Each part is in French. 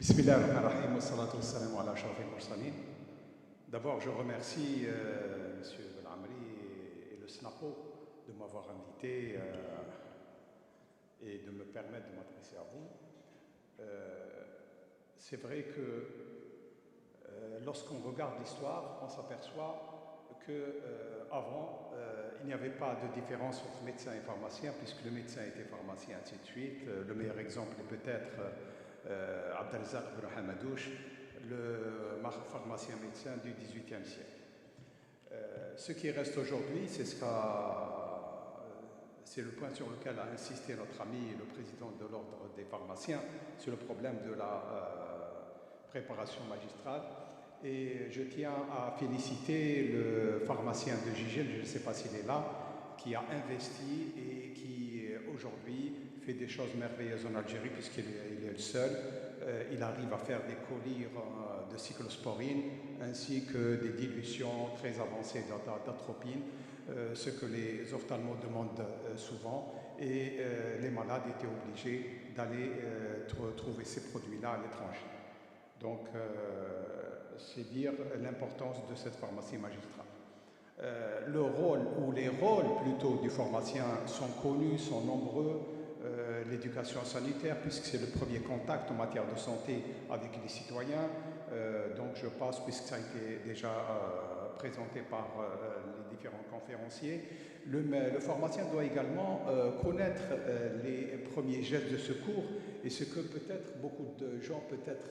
Bismillahirrahmanirrahim, wassalatu wassalamu ala ashrafil mursalin. D'abord, je remercie M. Belamri et le SNAPO de m'avoir invité et de me permettre de m'adresser à vous. C'est vrai que lorsqu'on regarde l'histoire, on s'aperçoit qu'avant, il n'y avait pas de différence entre médecin et pharmacien, puisque le médecin était pharmacien, ainsi de suite. Le meilleur exemple est peut-être Abdelrazak Ben Hamadouche, le pharmacien médecin du XVIIIe siècle. Ce qui reste aujourd'hui, c'est le point sur lequel a insisté notre ami le président de l'ordre des pharmaciens, sur le problème de la préparation magistrale. Et je tiens à féliciter le pharmacien de Gigel, je ne sais pas s'il est là, qui a investi et qui aujourd'hui fait des choses merveilleuses en Algérie puisqu'il est le seul. Il arrive à faire des collyres de cyclosporine ainsi que des dilutions très avancées d'atropine, ce que les ophtalmos demandent souvent. Et les malades étaient obligés d'aller trouver ces produits-là à l'étranger. Donc, c'est dire l'importance de cette pharmacie magistrale. Le rôle, ou les rôles plutôt du pharmacien sont connus, sont nombreux. L'éducation sanitaire, puisque c'est le premier contact en matière de santé avec les citoyens. Donc je passe, puisque ça a été déjà présenté par les différents conférenciers. Le pharmacien doit également connaître les premiers gestes de secours et ce que peut-être beaucoup de gens peut-être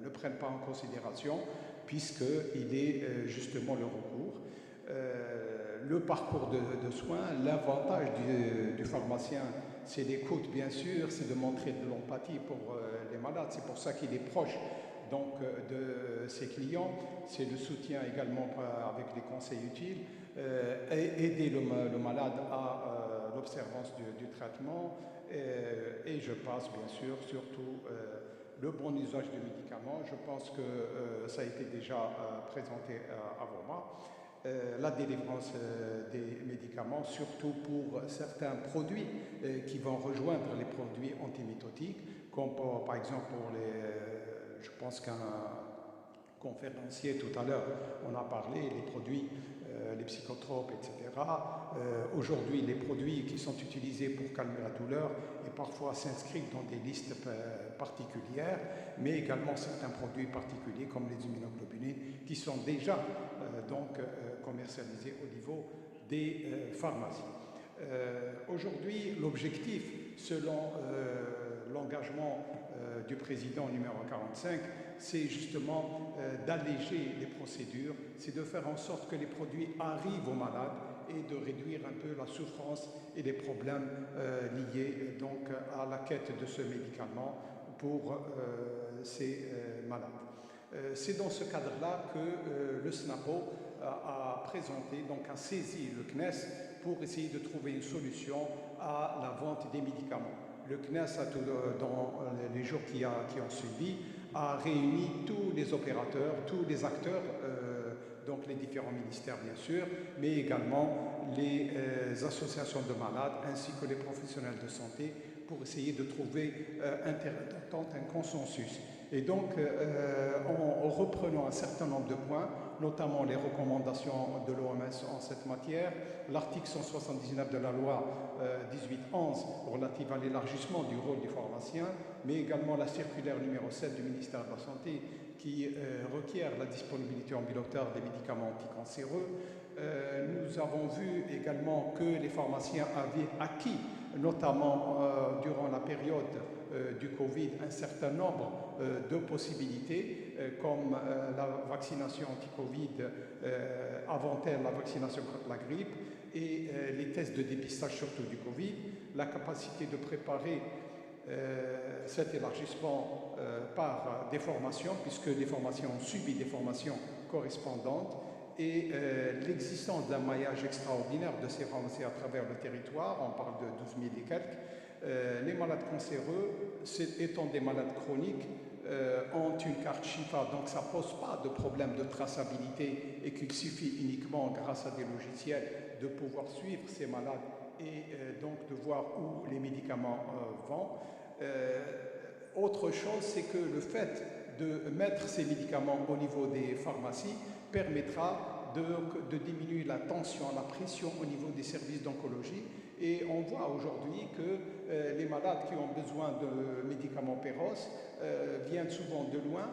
ne prennent pas en considération, puisqu'il est justement le recours. Le parcours de soins, l'avantage du pharmacien, c'est l'écoute bien sûr, c'est de montrer de l'empathie pour les malades, c'est pour ça qu'il est proche donc, de ses clients, c'est le soutien également avec les conseils utiles, aider le malade à l'observance du traitement et je passe bien sûr surtout le bon usage des médicaments. Je pense que ça a été déjà présenté avant moi. La délivrance des médicaments, surtout pour certains produits qui vont rejoindre les produits antimitotiques, comme par exemple pour je pense qu'un conférencier tout à l'heure, on a parlé, les produits, les psychotropes, etc. Aujourd'hui, les produits qui sont utilisés pour calmer la douleur et parfois s'inscrivent dans des listes particulières, mais également certains produits particuliers comme les immunoglobulines qui sont déjà commercialisés au niveau des pharmacies. Aujourd'hui, l'objectif, selon l'engagement du président numéro 45, c'est justement d'alléger les procédures, c'est de faire en sorte que les produits arrivent aux malades et de réduire un peu la souffrance et les problèmes liés donc à la quête de ce médicament pour ces malades. C'est dans ce cadre-là que le SNAPO a présenté, donc a saisi le CNES pour essayer de trouver une solution à la vente des médicaments. Le CNES, dans les jours qui ont suivi, a réuni tous les opérateurs, tous les acteurs, donc les différents ministères bien sûr, mais également les associations de malades ainsi que les professionnels de santé pour essayer de trouver un consensus. Et donc, en reprenant un certain nombre de points, notamment les recommandations de l'OMS en cette matière, l'article 179 de la loi 1811 relative à l'élargissement du rôle du pharmacien, mais également la circulaire numéro 7 du ministère de la Santé qui requiert la disponibilité ambulatoire des médicaments anticancéreux. Nous avons vu également que les pharmaciens avaient acquis, notamment durant la période du Covid, un certain nombre de possibilités, comme la vaccination anti-Covid avant-elle, la vaccination contre la grippe et les tests de dépistage surtout du Covid, la capacité de préparer cet élargissement par des formations, puisque les pharmaciens ont subi des formations correspondantes, et l'existence d'un maillage extraordinaire de ces pharmacies à travers le territoire, on parle de 12 000 et quelques. Les malades cancéreux, étant des malades chroniques, ont une carte Chifa, donc ça ne pose pas de problème de traçabilité et qu'il suffit uniquement, grâce à des logiciels, de pouvoir suivre ces malades et donc de voir où les médicaments vont. Autre chose, c'est que le fait de mettre ces médicaments au niveau des pharmacies permettra de diminuer la tension, la pression au niveau des services d'oncologie. Et on voit aujourd'hui que les malades qui ont besoin de médicaments Péros viennent souvent de loin,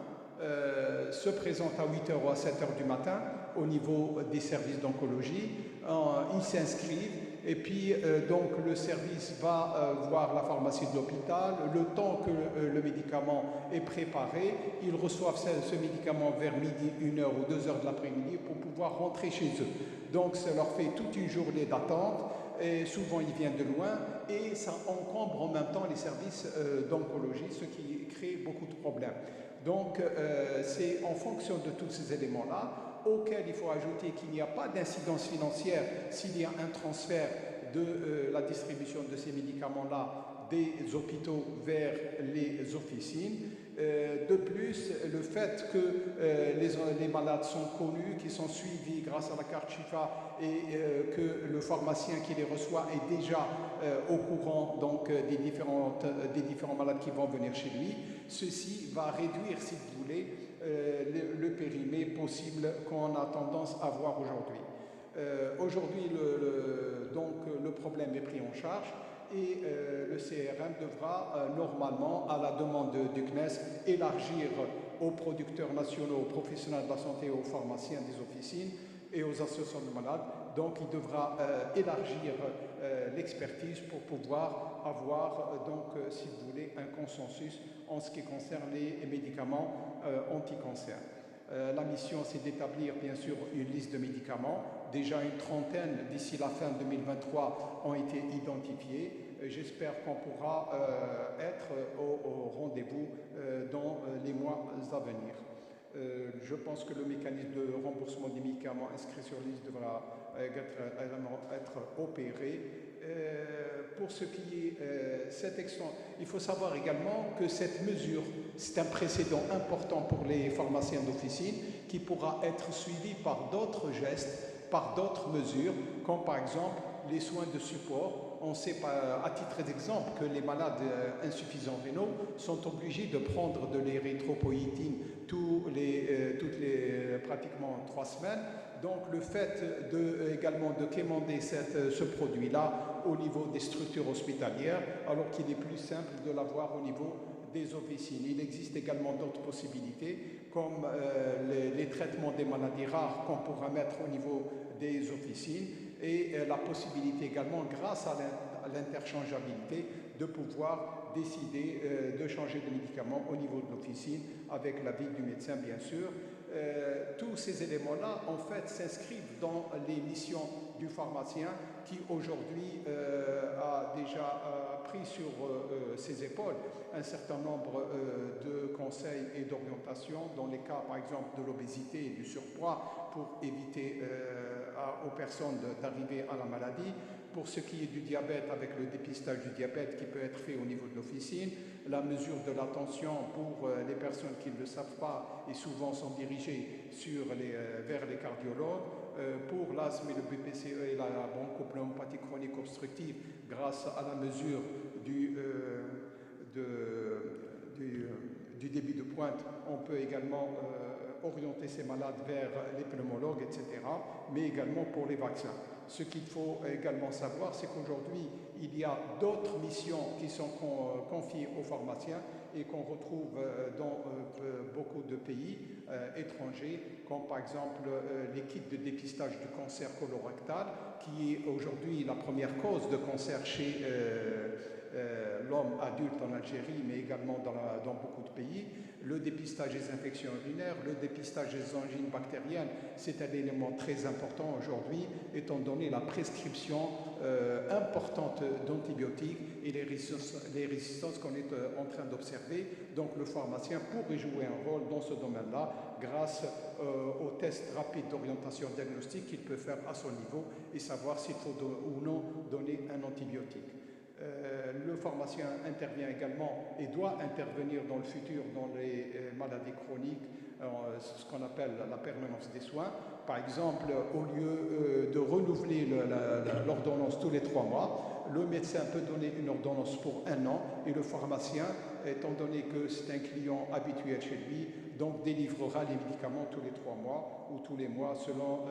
se présentent à 8 heures ou à 7 heures du matin au niveau des services d'oncologie, ils s'inscrivent et puis donc le service va voir la pharmacie de l'hôpital, le temps que le médicament est préparé, ils reçoivent ce médicament vers midi, 1 heure ou 2 heures de l'après-midi pour pouvoir rentrer chez eux. Donc ça leur fait toute une journée d'attente. Et souvent ils viennent de loin et ça encombre en même temps les services d'oncologie, ce qui crée beaucoup de problèmes. Donc c'est en fonction de tous ces éléments-là auxquels il faut ajouter qu'il n'y a pas d'incidence financière s'il y a un transfert de la distribution de ces médicaments-là des hôpitaux vers les officines. De plus, le fait que les malades sont connus, qu'ils sont suivis grâce à la carte Chifa et que le pharmacien qui les reçoit est déjà au courant donc, des différents malades qui vont venir chez lui, ceci va réduire, si vous voulez, le périmètre possible qu'on a tendance à voir aujourd'hui. Aujourd'hui, le problème est pris en charge et le CRM devra normalement, à la demande du CNES, élargir aux producteurs nationaux, aux professionnels de la santé, aux pharmaciens des officines et aux associations de malades. Donc, il devra élargir l'expertise pour pouvoir avoir, si vous voulez, un consensus en ce qui concerne les médicaments anti-cancer. La mission, c'est d'établir, bien sûr, une liste de médicaments. Déjà une trentaine, d'ici la fin 2023, ont été identifiés. J'espère qu'on pourra être au rendez-vous dans les mois à venir. Je pense que le mécanisme de remboursement des médicaments inscrits sur liste devra être opéré. Pour ce qui est cette extension, il faut savoir également que cette mesure, c'est un précédent important pour les pharmaciens d'officine qui pourra être suivi par d'autres gestes, par d'autres mesures, comme par exemple les soins de support. On sait à titre d'exemple que les malades insuffisants rénaux sont obligés de prendre de l'érythropoïétine toutes les pratiquement 3 semaines. Donc le fait également de quémander ce produit-là au niveau des structures hospitalières, alors qu'il est plus simple de l'avoir au niveau des officines. Il existe également d'autres possibilités, comme les traitements des maladies rares qu'on pourra mettre au niveau des officines et la possibilité également, grâce à l'interchangeabilité, de pouvoir décider de changer de médicament au niveau de l'officine avec l'avis du médecin, bien sûr. Tous ces éléments-là, en fait, s'inscrivent dans les missions du pharmacien qui, aujourd'hui, a déjà pris sur ses épaules un certain nombre de conseils et d'orientations dans les cas, par exemple, de l'obésité et du surpoids pour éviter aux personnes d'arriver à la maladie. Pour ce qui est du diabète, avec le dépistage du diabète qui peut être fait au niveau de l'officine, la mesure de la tension pour les personnes qui ne le savent pas et souvent sont dirigées vers les cardiologues, pour l'asthme et le BPCE et la bronchopneumopathie chronique obstructive, grâce à la mesure du débit de pointe, on peut également orienter ces malades vers les pneumologues, etc., mais également pour les vaccins. Ce qu'il faut également savoir, c'est qu'aujourd'hui, il y a d'autres missions qui sont confiées aux pharmaciens et qu'on retrouve dans beaucoup de pays étrangers, comme par exemple les kits de dépistage du cancer colorectal, qui est aujourd'hui la première cause de cancer chez l'homme adulte en Algérie, mais également dans beaucoup de pays. Le dépistage des infections urinaires, le dépistage des angines bactériennes, c'est un élément très important aujourd'hui, étant donné la prescription importante d'antibiotiques et les résistances qu'on est en train d'observer. Donc le pharmacien pourrait jouer un rôle dans ce domaine-là grâce aux tests rapides d'orientation diagnostique qu'il peut faire à son niveau et savoir s'il faut ou non donner un antibiotique. Le pharmacien intervient également et doit intervenir dans le futur dans les maladies chroniques ce qu'on appelle la permanence des soins. Par exemple, au lieu de renouveler l'ordonnance tous les 3 mois, le médecin peut donner une ordonnance pour 1 an et le pharmacien, étant donné que c'est un client habituel chez lui, donc délivrera les médicaments tous les 3 mois ou tous les mois selon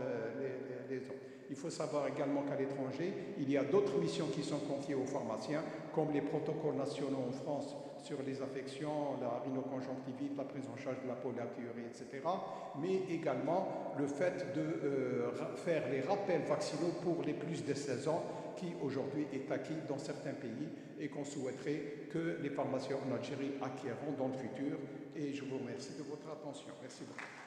les ans. Il faut savoir également qu'à l'étranger, il y a d'autres missions qui sont confiées aux pharmaciens, comme les protocoles nationaux en France sur les affections, la rhinoconjonctivite, la prise en charge de la polyarthurie, etc. Mais également le fait de faire les rappels vaccinaux pour les plus de 16 ans, qui aujourd'hui est acquis dans certains pays et qu'on souhaiterait que les pharmaciens en Algérie acquierront dans le futur. Et je vous remercie de votre attention. Merci beaucoup.